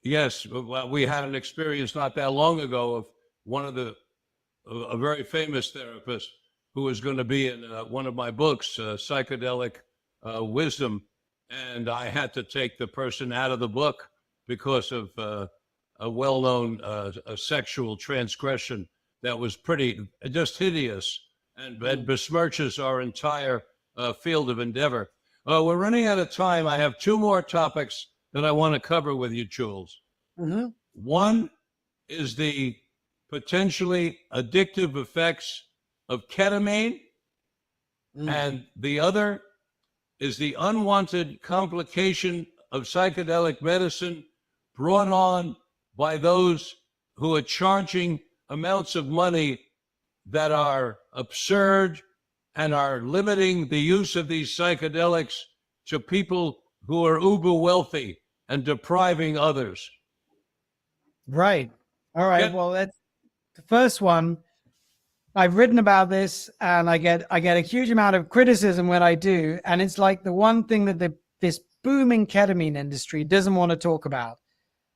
Yes, well, we had an experience not that long ago of a very famous therapist who was going to be in one of my books, Psychedelic Wisdom, and I had to take the person out of the book because of a well-known sexual transgression that was just hideous and besmirches our entire field of endeavor. We're running out of time. I have two more topics that I want to cover with you, Jules. Mm-hmm. One is the potentially addictive effects of ketamine, and the other is the unwanted complication of psychedelic medicine brought on by those who are charging amounts of money that are absurd and are limiting the use of these psychedelics to people who are uber wealthy and depriving others. Right. All right. Well, that's the first one. I've written about this, and I get a huge amount of criticism when I do. And it's like the one thing that this booming ketamine industry doesn't want to talk about.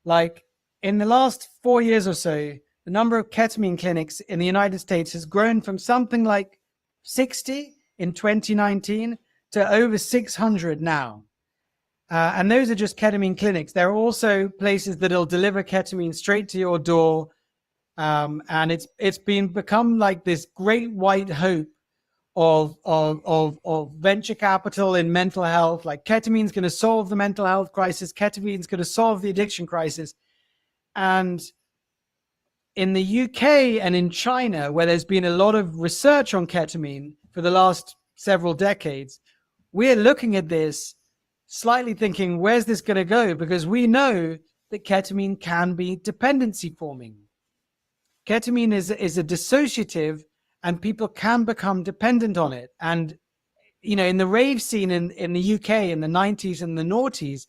Like in the last 4 years or so, the number of ketamine clinics in the United States has grown from something like 60 in 2019 to over 600 now. And those are just ketamine clinics. There are also places that'll deliver ketamine straight to your door. And it's become like this great white hope of venture capital in mental health. Like ketamine's going to solve the mental health crisis. Ketamine's going to solve the addiction crisis. And in the UK and in China, where there's been a lot of research on ketamine for the last several decades, we're looking at this slightly thinking, where's this going to go? Because we know that ketamine can be dependency forming. Ketamine is a dissociative, and people can become dependent on it. And, in the rave scene in the UK in the 90s and the noughties,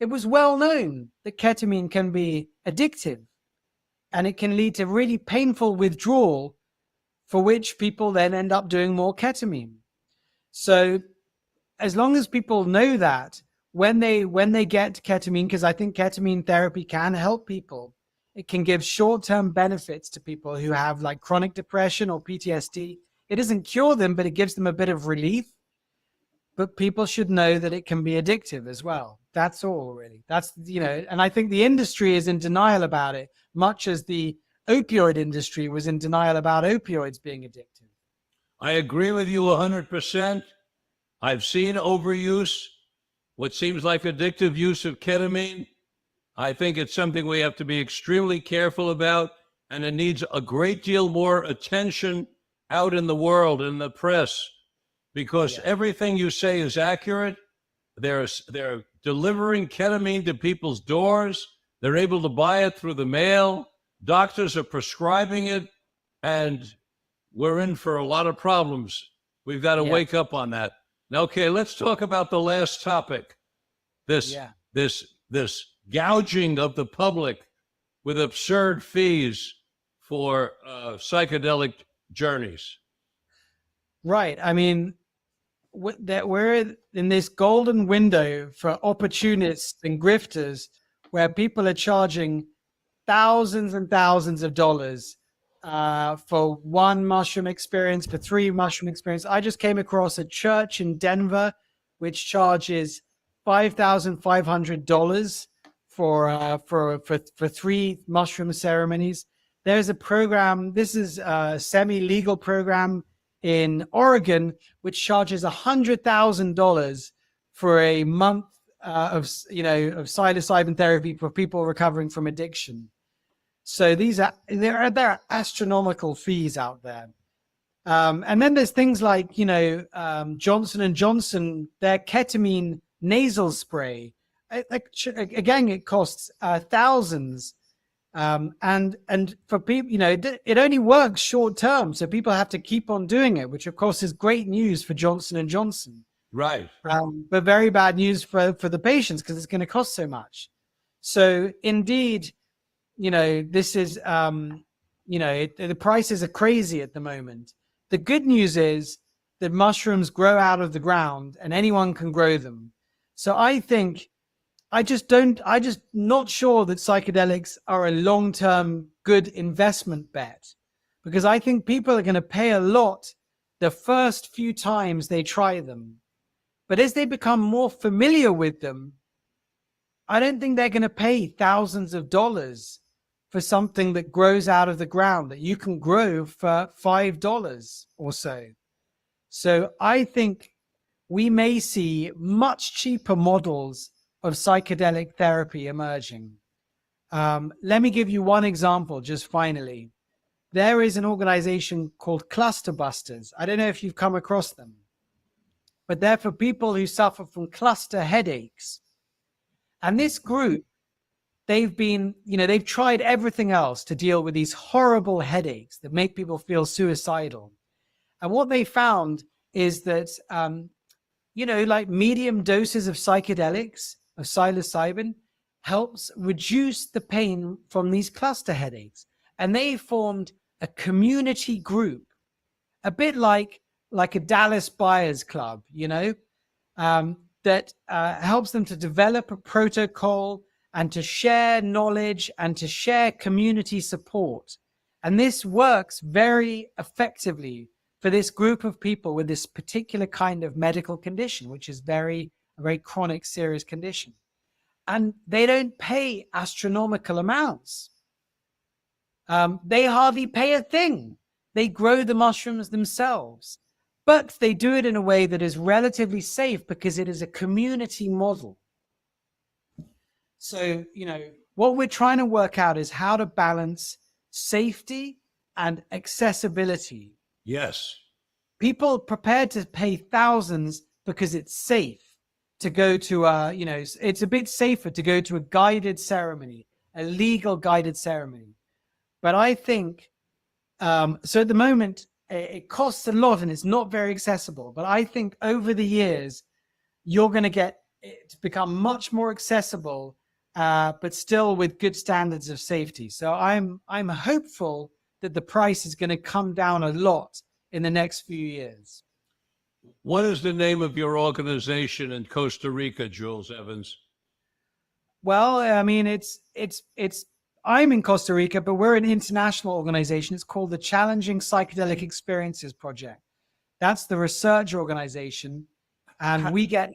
it was well known that ketamine can be addictive, and it can lead to really painful withdrawal, for which people then end up doing more ketamine. So as long as people know that when they get ketamine, because I think ketamine therapy can help people, it can give short-term benefits to people who have like chronic depression or PTSD. It doesn't cure them, but it gives them a bit of relief. But people should know that it can be addictive as well. That's all, really. That's, and I think the industry is in denial about it, much as the opioid industry was in denial about opioids being addictive. I agree with you 100%. I've seen overuse, what seems like addictive use of ketamine. I think it's something we have to be extremely careful about, and it needs a great deal more attention out in the world, in the press, because everything you say is accurate. They're delivering ketamine to people's doors. They're able to buy it through the mail. Doctors are prescribing it, and we're in for a lot of problems. We've got to wake up on that. Now, okay, let's talk about the last topic. This gouging of the public with absurd fees for psychedelic journeys. Right. I mean, that we're in this golden window for opportunists and grifters where people are charging thousands and thousands of dollars for one mushroom experience, for 3 mushroom experience. I just came across a church in Denver which charges $5,500 for 3 mushroom ceremonies. There's a program, this is a semi-legal program in Oregon, which charges $100,000 for a month of psilocybin therapy for people recovering from addiction. So there are astronomical fees out there. And then there's things like, Johnson & Johnson, their ketamine nasal spray. Again, it costs thousands. And for people, it only works short term. So people have to keep on doing it, which of course is great news for Johnson & Johnson. Right. But very bad news for the patients because it's going to cost so much. So indeed, this is, the prices are crazy at the moment. The good news is that mushrooms grow out of the ground and anyone can grow them. So I think I just not sure that psychedelics are a long-term good investment bet, because I think people are going to pay a lot the first few times they try them. But as they become more familiar with them, I don't think they're going to pay thousands of dollars for something that grows out of the ground that you can grow for $5 or so. So I think we may see much cheaper models of psychedelic therapy emerging. Let me give you one example, just finally. There is an organization called Cluster Busters. I don't know if you've come across them, but they're for people who suffer from cluster headaches. And this group, they've tried everything else to deal with these horrible headaches that make people feel suicidal. And what they found is that, like medium doses of psychedelics, of psilocybin, helps reduce the pain from these cluster headaches. And they formed a community group, a bit like a Dallas Buyers Club, that helps them to develop a protocol and to share knowledge and to share community support. And this works very effectively for this group of people with this particular kind of medical condition, which is a very chronic, serious condition. And they don't pay astronomical amounts. They hardly pay a thing. They grow the mushrooms themselves, but they do it in a way that is relatively safe because it is a community model. So, what we're trying to work out is how to balance safety and accessibility. Yes. People prepared to pay thousands because it's safe to go to it's a bit safer to go to a guided ceremony, a legal guided ceremony. But I think, so at the moment, it costs a lot and it's not very accessible. But I think over the years, you're going to get it to become much more accessible, but still with good standards of safety. So I'm hopeful that the price is going to come down a lot in the next few years. What is the name of your organization in Costa Rica, Jules Evans? Well, I mean, I'm in Costa Rica, but we're an international organization. It's called the Challenging Psychedelic Experiences Project. That's the research organization. And we get...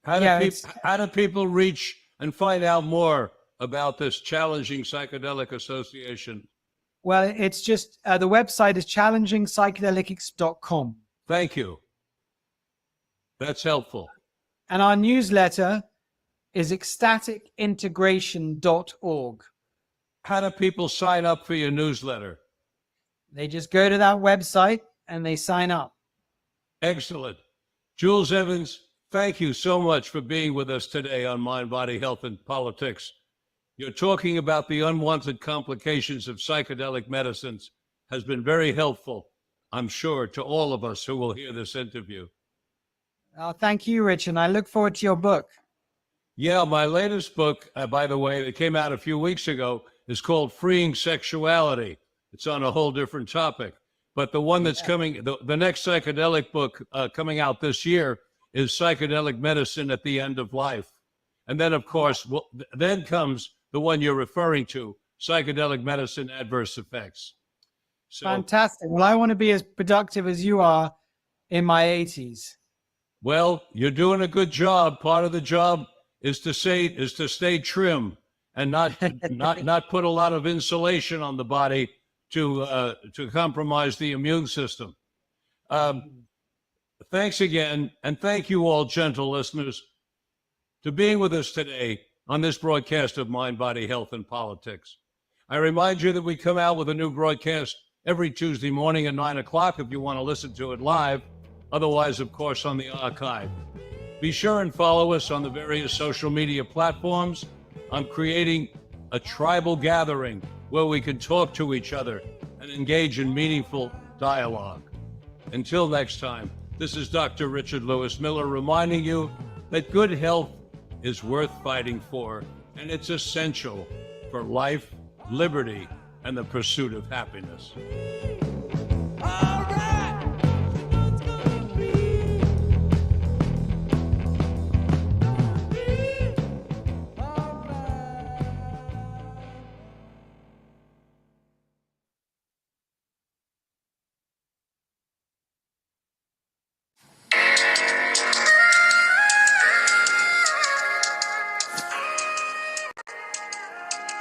How do people reach and find out more about this challenging psychedelic association? Well, it's just the website is challengingpsychedelics.com. Thank you. That's helpful. And our newsletter is ecstaticintegration.org. How do people sign up for your newsletter? They just go to that website and they sign up. Excellent. Jules Evans, thank you so much for being with us today on Mind, Body, Health, and Politics. You're talking about the unwanted complications of psychedelic medicines has been very helpful, I'm sure, to all of us who will hear this interview. Thank you, Rich, and I look forward to your book. Yeah, my latest book, by the way, that came out a few weeks ago, is called Freeing Sexuality. It's on a whole different topic. But the one that's coming, the next psychedelic book coming out this year is Psychedelic Medicine at the End of Life. And then, of course, then comes the one you're referring to, Psychedelic Medicine Adverse Effects. So, fantastic. Well, I want to be as productive as you are in my 80s. Well, you're doing a good job. Part of the job is to stay trim and not put a lot of insulation on the body to compromise the immune system. Thanks again, and thank you all, gentle listeners, to being with us today on this broadcast of Mind, Body, Health, and Politics. I remind you that we come out with a new broadcast every Tuesday morning at 9 o'clock if you want to listen to it live. Otherwise, of course, on the archive. Be sure and follow us on the various social media platforms. I'm creating a tribal gathering where we can talk to each other and engage in meaningful dialogue. Until next time, this is Dr. Richard Lewis Miller reminding you that good health is worth fighting for, and it's essential for life, liberty, and the pursuit of happiness.